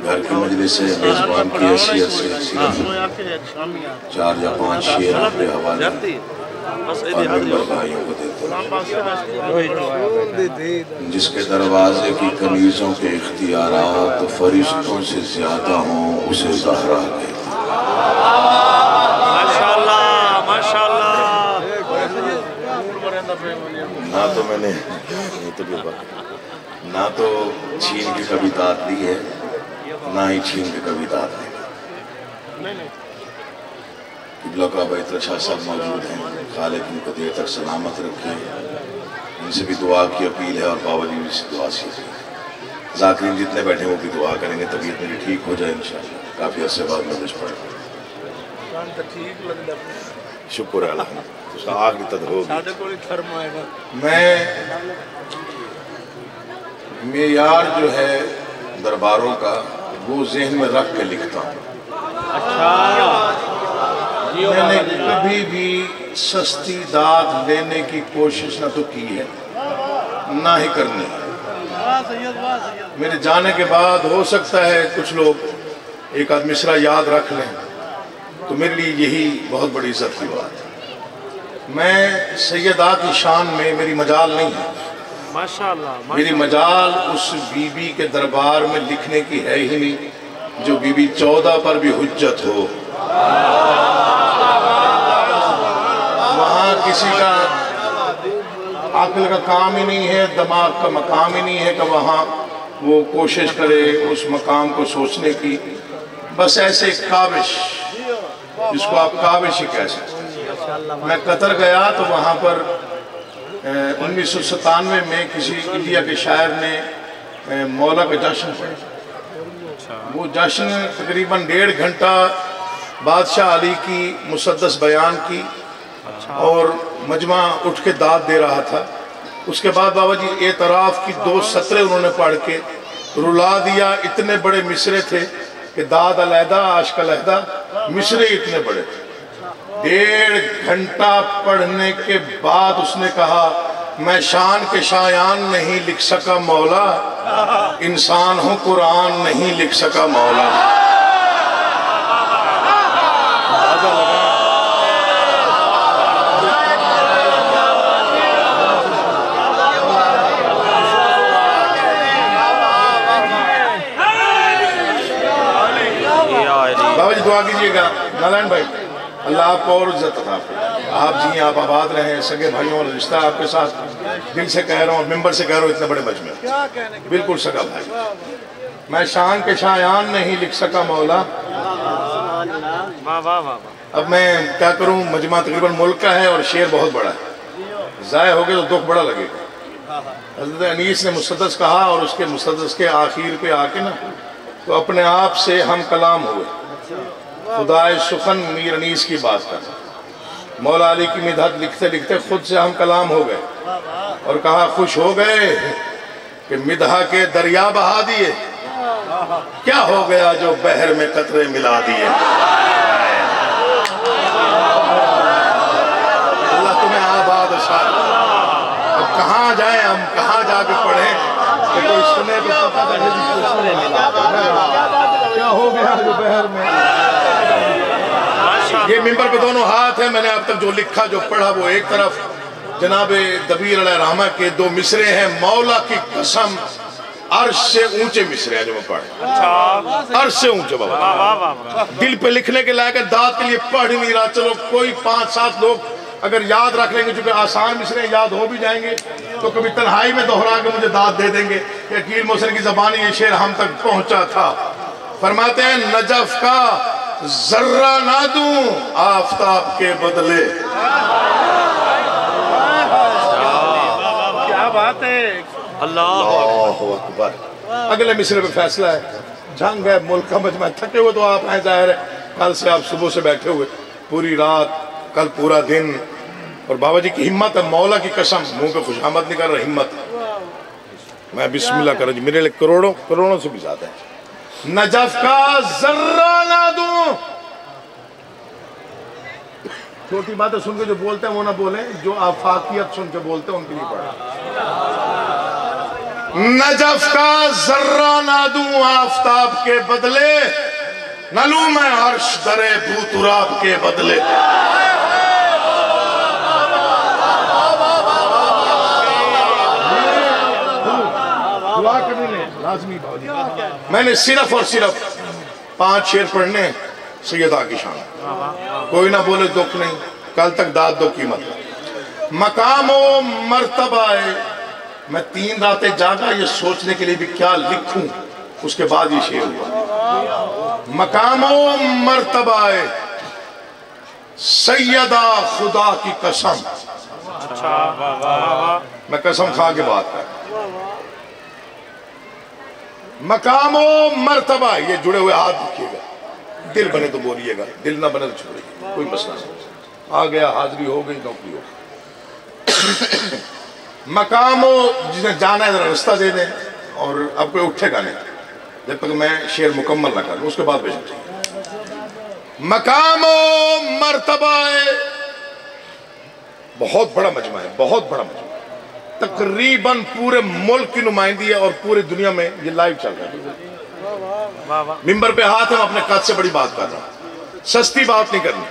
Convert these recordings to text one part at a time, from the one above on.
घर की मजलिस से मेज़बान की हैसियत से सिर्फ 4 या 5 शेर अपने हवाले और मेंबर भाइयों को देते हैं। जिसके दरवाजे की कनीज़ों के इख्तियारात फरिश्तों से ज्यादा हों उसे ज़हरा कहते हैं। ना तो मैंने ना तो छीन के कभी दाद ली है, ना ही छीन के कभी दाद ली। किबला का बैतुल शाह साहब मौजूद हैं, खालिक इनको देर तक सलामत रखें। इनसे भी दुआ की अपील है और बाबा जी से दुआ सीखी। ज़ाकिरीन जितने बैठे वो भी दुआ करेंगे, तबीयत मेरी ठीक हो जाए इंशाअल्लाह। काफ़ी अर्से बाद मदद पड़ शुक्र है अल्लाह आखिरी तक हो। मैं मेयार जो है दरबारों का वो जहन में रख के लिखता हूँ। मैंने कभी भी सस्ती दाद लेने की कोशिश न तो की है ना ही करनी है। मेरे जाने के बाद हो सकता है कुछ लोग एक आध मिसरा याद रख लें, तो मेरे लिए यही बहुत बड़ी इज्जत की बात है। मैं सैयदा की शान में मेरी मजाल नहीं है, माशाअल्लाह। मेरी मजाल उस बीबी के दरबार में लिखने की है ही नहीं जो बीबी 14 पर भी हुज्जत हो। वहाँ किसी का अक्ल का काम ही नहीं है, दिमाग का मकाम ही नहीं है कि वहाँ वो कोशिश करे उस मकाम को सोचने की। बस ऐसे काबिश, जिसको आप काबिश ही कह सकते हैं। मैं कतर गया तो वहाँ पर 1997 में किसी इंडिया के शायर ने मौला का जश्न पढ़ा। वो जश्न तकरीबन 1.5 घंटा बादशाह अली की मुसद्दस बयान की और मजमा उठ के दाद दे रहा था। उसके बाद बाबा जी एतराफ़ की 2 सतरें उन्होंने पढ़ के रुला दिया। इतने बड़े मिसरे थे कि दाद अलहदा आश्क अलहदा, मिसरे इतने बड़े थे। 1.5 घंटा पढ़ने के बाद उसने कहा, मैं शान के शायान नहीं लिख सका मौला, इंसान हूँ कुरान नहीं लिख सका मौला। बाबा जी दुआ कीजिएगा नारायण भाई, अल्लाह आपको और इज्जत अता फरमाए। आप जी आप आबाद रहें, सगे भाइयों और रिश्ता आपके साथ दिल से कह रहा हूँ, मेंबर से कह रहा हूँ, इतने बड़े मजमे बिल्कुल सगा भाई। मैं शान के शायान नहीं लिख सका मौला। अब मैं क्या करूँ, मजमा तकरीबन मुल्क का है और शेर बहुत बड़ा है, ज़ाय हो गया तो दुख बड़ा लगेगा। हज़रत अनीस ने मुसद्दस कहा और उसके मुसद्दस के आखिर पे आके ना तो अपने आप से हम कलाम हुए। खुदाए सुखन मीर अनीस की बात कर, मौला अली की मिदहत लिखते लिखते खुद से हम कलाम हो गए और कहा खुश हो गए कि मिदहा के दरिया बहा दिए, क्या हो गया जो बहर में कतरे मिला दिए। अल्लाह तुम्हें आबाद शाद। अब कहाँ जाए हम, कहाँ जाके पढ़े कि कोई सुने तो पता लगे क्या हो गया जो बहर में। ये मिंबर पे दोनों हाथ है। मैंने अब तक जो लिखा जो पढ़ा वो एक तरफ जनाब दबीर अलैहिर्रहमा के 2 मिसरे हैं, मौला की कसम, अर्श से ऊंचे मिसरे हैं जो मैं पढ़, अर्श से ऊंचे बाबा, दिल पे लिखने के लायक दाद के लिए पढ़ ही नहीं रहा। चलो कोई 5-7 लोग अगर याद रख लेंगे, चूंकि आसान मिसरे याद हो भी जाएंगे तो कभी तन्हाई में दोहरा के मुझे दाद दे देंगे। अकील मोहसिन की ज़बानी ये शेर हम तक पहुंचा था। फरमाते हैं नजफ का जर्रा ना दूं आफताब के बदले। क्या बात है, अल्लाहु अकबर। अगले मिसरे पे फैसला है, जंग है, मुल्क का मजमा, थके हुए तो आप हैं, जाहिर है कल से आप सुबह से बैठे हुए, पूरी रात, कल पूरा दिन, और बाबा जी की हिम्मत है, मौला की कसम, मुंह पे खुशामद नहीं कर रहा, हिम्मत। मैं बिस्मिल्लाह कर, मेरे लिए करोड़ों करोड़ों से भी ज्यादा है। नजफ का जर्रा ना दूं। छोटी बातें सुन के जो बोलते हैं वो ना बोले, जो आफाकियत सुन के बोलते हैं उनके लिए पढ़ा। नजफ का जर्रा ना दूं आफताब के बदले, न लूं मैं अर्श दरे भूतुराब के बदले। दुआ करने लाजमी भाई। मैंने सिर्फ और सिर्फ 5 शेर पढ़ने सैयदा की शान। कोई ना बोले दुख नहीं, कल तक दाद दो कीमत। मकामो मर्तबा है, मैं 3 रातें जागा ये सोचने के लिए भी क्या लिखूं, उसके बाद ये शेर हुआ। मकामो मर्तबा है सैयदा खुदा की कसम। मैं कसम खा के बात कर। मकामो मर्तबा, ये जुड़े हुए हाथ रखिएगा। दिल बने तो बोलिएगा, दिल ना बने तो छोड़िए, कोई मसला नहीं। आ गया, हाजिरी हो गई, नौकरी हो गई। मकामो, जिसे जाना है रास्ता दे दें, और अब कोई उठेगा नहीं जब तक मैं शेर मुकम्मल ना करूं, उसके बाद बेशक चाहिए। मकामो मर्तबा है, बहुत बड़ा मजमा है, बहुत बड़ा मजमा, तकरीबन पूरे मुल्क की नुमाइंदी है और पूरी दुनिया में ये लाइव चल रहा है। मिंबर पे हाथ है, मैं अपने कद से बड़ी बात कर रहा हूं, सस्ती बात नहीं करनी।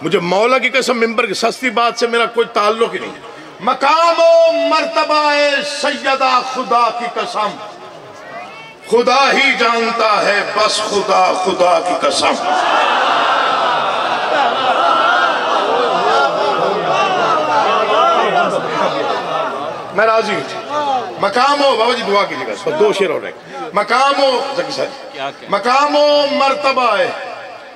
मुझे मौला की कसम, मिंबर की सस्ती बात से मेरा कोई ताल्लुक ही नहीं। मकामो मर्तबा है सैयदा खुदा की कसम, खुदा ही जानता है बस खुदा, खुदा की कसम। मैं राजी हूँ। मकामो, बाबा जी दुआ कीजिएगा, बस 2 शेर हो रहे। मकामो मकामो मर्तबा है,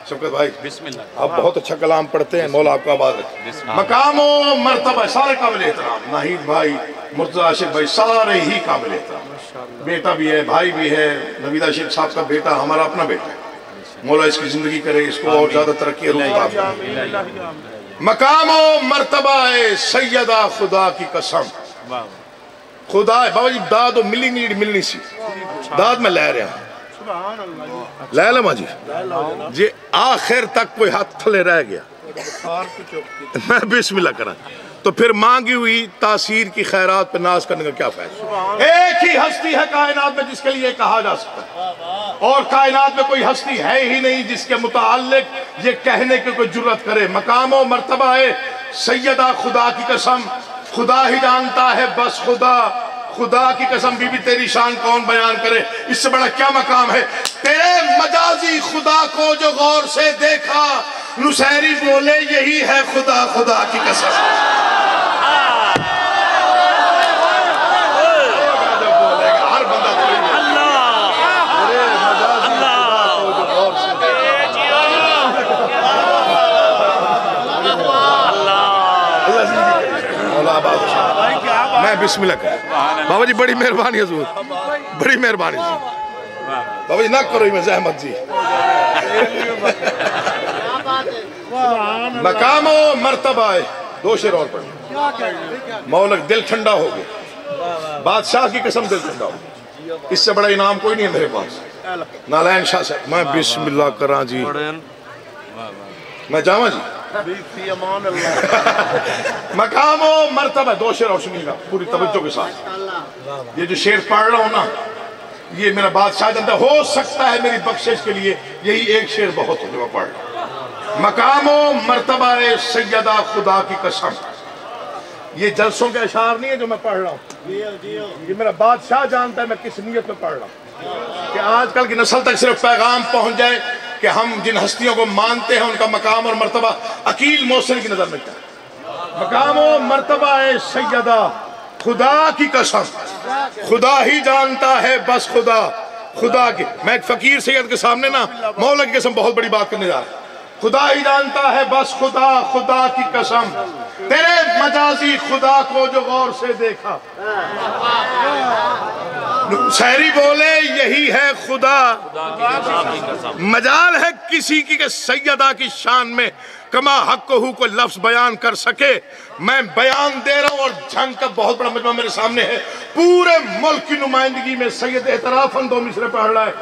शौकत भाई बिस्मिल्लाह, आप बहुत अच्छा कलाम पढ़ते हैं, मौला आपका आबाद रखे। मकामो मर्तबा, सारे काबिल एहतराम, नाहिद भाई, मुर्तजा आशिक भाई, सारे ही काबिल एहतराम। बेटा भी है, भाई भी है, नवीदा शेख साहब का बेटा, हमारा अपना बेटा है। मौला इसकी जिंदगी करे, इसको और ज्यादा तरक्की। मकामो मर्तबा है सैयदा खुदा की कसम, खुदा है। बाबा जी दाद मिलनी सी दाद में लै रहा लै लमा जी जी, आखिर तक कोई हाथ थले रह गया मैं बिस्मिल्लाह करा, तो फिर मांगी हुई तासीर की खैरात पे नाज करने का क्या फायदा। एक ही हस्ती है कायनात में जिसके लिए कहा जा सकता है, और कायनात में कोई हस्ती है ही नहीं जिसके मुताल्लिक ये कहने की कोई जुर्रत करे। मकामो मर्तबा है सैयदा खुदा की कसम, खुदा ही जानता है बस खुदा, खुदा की कसम बीबी तेरी शान कौन बयान करे, इससे बड़ा क्या मकाम है। तेरे मजाजी खुदा को जो गौर से देखा, नुसैरी बोले यही है खुदा, खुदा की कसम। हर बंदा मैं बिस्मिल्लाह कर। बाबा जी बड़ी मेहरबानी हजूर, बड़ी मेहरबानी। बाबा जी ना करो मैं जहमत जी। मकामो मर्तबा है, 2 शेर और पढ़। मौलक दिल ठंडा हो गया, बादशाह की कसम दिल ठंडा हो गया, इससे बड़ा इनाम कोई नहीं है मेरे पास। नारायण शाह साहब, मैं बिस्मिल्लाह करा जी, मैं जावा जी। मकामो मर्तबा, 2 शेर और सुनिएगा पूरी तवज्जो के साथ। ये जो शेर पढ़ रहा हूं ना, ये मेरा बादशाह जानता, हो सकता है मेरी बख्शिश के लिए यही एक शेर बहुत है जो मैं पढ़ रहा हूं। मकामो मर्तबा सैयदा खुदा की कसम, ये जलसों के अशार नहीं है जो मैं पढ़ रहा हूँ, ये मेरा बादशाह जानता है मैं किस नीयत में पढ़ रहा हूँ, कि आजकल की नस्ल तक सिर्फ पैगाम पहुंच जाए कि हम जिन हस्तियों को मानते हैं उनका मकाम और मर्तबा अकील मोहसिन की नजर में क्या। मकाम और मर्तबा है सैयदा खुदा की कसम, खुदा ही जानता है बस खुदा, खुदा की। मैं एक फकीर सैयद के सामने ना मौला की कसम बहुत बड़ी बात करने जा रहा हूं। खुदा ही जानता है बस खुदा, खुदा की कसम, तेरे मजाजी खुदा को जो गौर से देखा। शहरी बोले यही है खुदा, मजाल है किसी की के सैयदा की शान में कमा हक को लफ्ज बयान कर सके। मैं बयान दे रहा हूं और झंग का बहुत बड़ा मजमा मेरे सामने है, पूरे मुल्क की नुमाइंदगी में सैयद एतराफन 2 मिसरे पढ़ रहा है।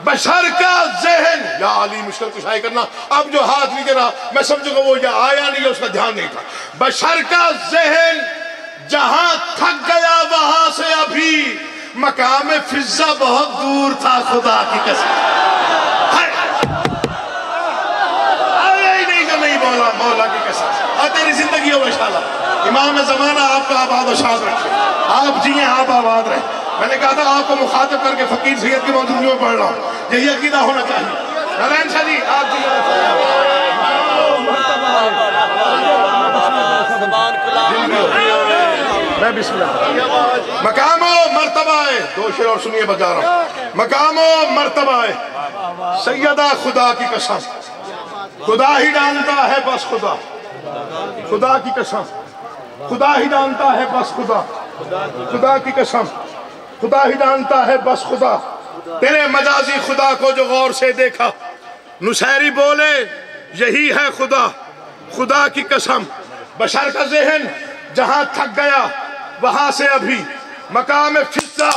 बशर का जहन, या अली मुश्किल कुशाई करना, अब जो हाथ नीचे रहा मैं समझूंगा वो या आया नहीं है, उसका ध्यान नहीं था। बशर का जहन जहां थक गया वहां से अभी मकाम फिजा बहुत दूर था, खुदा की कसम। नहीं तो नहीं बोला, मौला की कसम। और तेरी जिंदगी हो इंशाल्लाह। इमाम ज़माना आपका आबाद और शाद रखे, आप जिए, आप आबाद रहे। मैंने कहा था आपको मुखातिब करके फकीर सैयद की मौजूदगी में पढ़ रहा हूँ, यही अकीदा होना चाहिए। नारायण शाह जी आप मैं बिस्मिल्लाह। मकामो मर्तबा है, दो शेर और सुनिए बजा रहा हूँ। मकामो मर्तबा है सैयदा खुदा की कसम, खुदा ही जानता है बस खुदा, खुदा की कसम, खुदा ही जानता है बस खुदा, खुदा की कसम, खुदा ही जानता है बस खुदा। तेरे मजाजी खुदा को जो गौर से देखा, नुसैरी बोले यही है खुदा, खुदा की कसम। बशर का जहन जहां थक गया वहां से अभी मकाम फिजा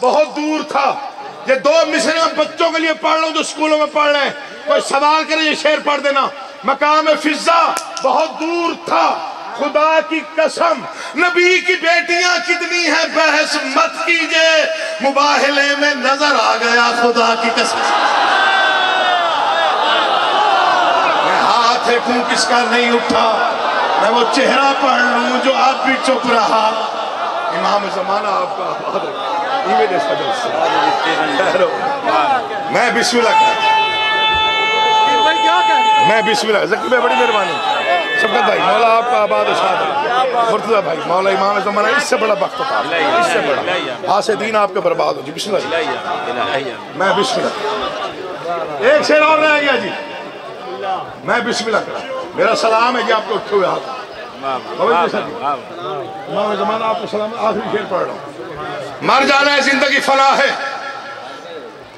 बहुत दूर था। ये दो मिसरे में बच्चों के लिए पढ़ रहा हूं जो स्कूलों में पढ़ रहे हैं, कोई सवाल करे ये शेर पढ़ देना। मकाम फिजा बहुत दूर था, खुदा की कसम। नबी की बेटियां कितनी हैं बहस मत कीजिए, मुबाहले में नजर आ गया खुदा की कसम। मैं हाथ देखूं किसका नहीं उठा, मैं वो चेहरा पढ़ लूं जो आप भी चुप रहा। इमाम ज़माना आपका मैं बिस्मिल्लाह, मैं बिस्मिल्लाह। ज़की भाई बड़ी मेहरबानी, सबका भाई मौला आपका आबाद शाद। मुर्तज़ा भाई मौला इमाम ज़माना, इससे बड़ा वक्त था, इससे बड़ा हाथ से दीन आपके बर्बाद हो जी। बिस्मिल्लाह, मैं बिस्मिल्लाह। एक शेर और रह गया जी, मैं बिस्मिल्लाह करा। मेरा सलाम है जी आपको उठे हुए हाथ। इमाम ज़माना आपको सलाम, आखिरी शेर पढ़ रहा हूँ। मर जाना है, जिंदगी फना है,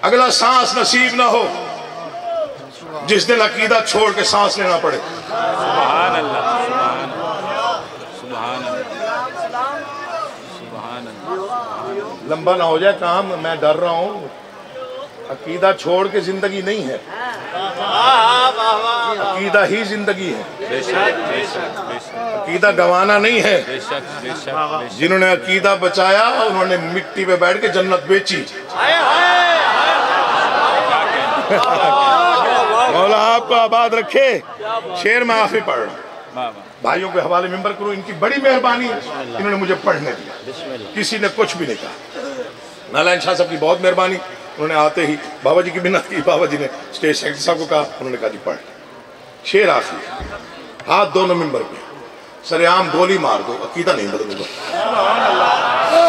अगला सांस नसीब ना हो, जिस दिन अकीदा छोड़ के सांस लेना पड़े। सुभान अल्लाह, सुभान अल्लाह, सुभान अल्लाह। लंबा ना हो जाए काम, मैं डर रहा हूँ। अकीदा छोड़ के जिंदगी नहीं है, अकीदा ही जिंदगी है। अकीदा गंवाना नहीं है। जिन्होंने अकीदा बचाया उन्होंने मिट्टी पे बैठ के जन्नत बेची। मौला आपको आबाद रखे। शेर में आखिरी पढ़ रहा हूं, भाइयों के हवाले मिंबर करूं, इनकी बड़ी मेहरबानी, इन्होंने मुझे पढ़ने दिया, किसी ने कुछ भी नहीं कहा। नारायण शाह साहब की बहुत मेहरबानी, उन्होंने आते ही बाबा जी की बिना की, बाबा जी ने स्टेज सेक्रेटरी साहब को कहा, उन्होंने कहा जी पढ़। शेर आखिरी, हाथ दोनों मिंबर पे, सरेआम गोली मार दो, अकीदा नहीं बदलूंगा।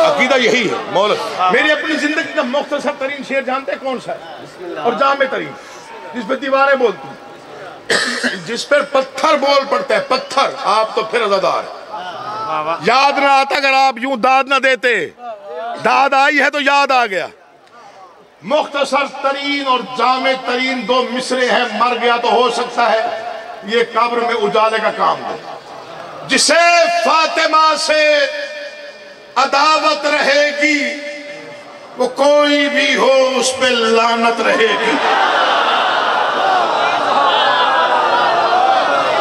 अकीदा यही है मौला। मेरी अपनी जिंदगी का मुख्तसर तरीन शेर जानते हैं कौन सा है, और जामे तरीन, जिस पे दीवारें बोलती हैं, जिस पर पत्थर बोल पड़ते हैं, पत्थर। आप तो फिर अज़ादार, याद ना आता अगर आप यूं दाद ना देते, दाद आई है तो याद आ गया। मुख्तसर तरीन और जामे तरीन दो मिसरे हैं, मर गया तो हो सकता है ये कब्र में उजाले का काम दे। जिसे फातिमा से अदावत रहेगी, वो कोई भी हो उस पे लानत रहेगी।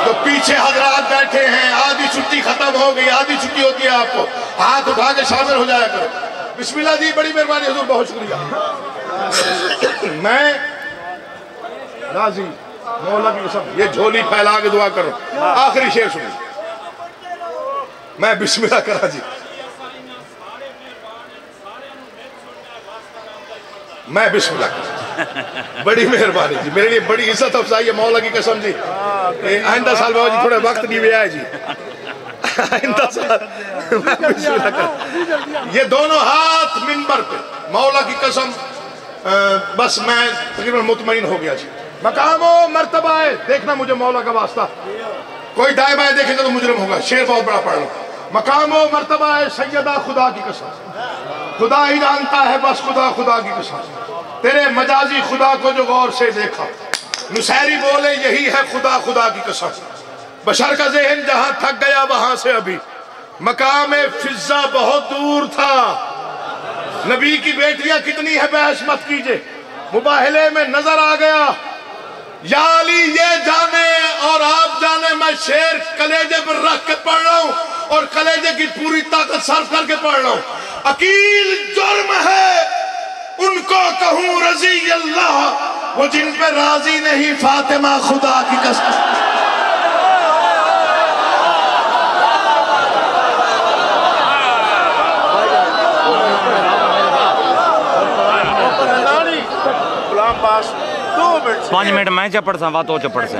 तो पीछे हजरात बैठे हैं, आधी छुट्टी खत्म हो गई, आधी छुट्टी होती है, आपको हाथ उठा के शामिल हो जाया करो। बिस्मिल्लाह जी, बड़ी मेहरबानी हुजूर, बहुत शुक्रिया। मैं राजी मौला की कसम, ये झोली फैला के दुआ करो। आखिरी शेर सुनिए, मैं बिस्मिल्लाह करा जी, मैं बिस्मिल्लाह करा। बड़ी मेहरबानी जी, मेरे लिए बड़ी इज्जत अफजाई है मौला की कसम जी। आइंदा साल बाबा जी थोड़े वक्त नहीं भी आए जी, आइंदा साल मैं बिस्मिल्लाह करा। ये दोनों हाथ मिंबर पे, मौला की कसम, बस मैं तकरीबन मुतमईन हो गया जी। मकामो मर्तबा है, देखना मुझे मौला का वास्ता, कोई दाएं बाएं देखेगा तो मुजरिम होगा। शेर बहुत बड़ा पढ़ लो। मकामो मर्तबा है सैयदा खुदा की कसम, खुदा ही जानता है बस खुदा, खुदा की कसम। तेरे मजाजी खुदा को जो गौर से देखा, नुसैरी बोले यही है खुदा, खुदा की कसम। बशर का जहन जहां थक गया वहां से अभी मकाम फिजा बहुत दूर था। नबी की बेटियां कितनी है बहस मत कीजिए, मुबाहले में नजर आ गया। या अली ये जाने और आप जाने, मैं शेर कलेजे पर रख के पढ़ रहा हूं और कलेजे की पूरी ताकत सर्व करके पढ़ रहा हूं। अकील जुर्म है हूँ रज़ी अल्लाह, वो जिन पे राजी नहीं फातिमा खुदा की कसम। पाँच मिनट मैं चपड़ सा वा तो चपड़ से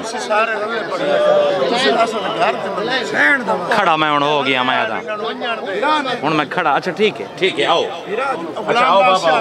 खड़ा मैं हो गया मैं हूँ मैं खड़ा। अच्छा ठीक है आओ। अच्छा आओ बाबा।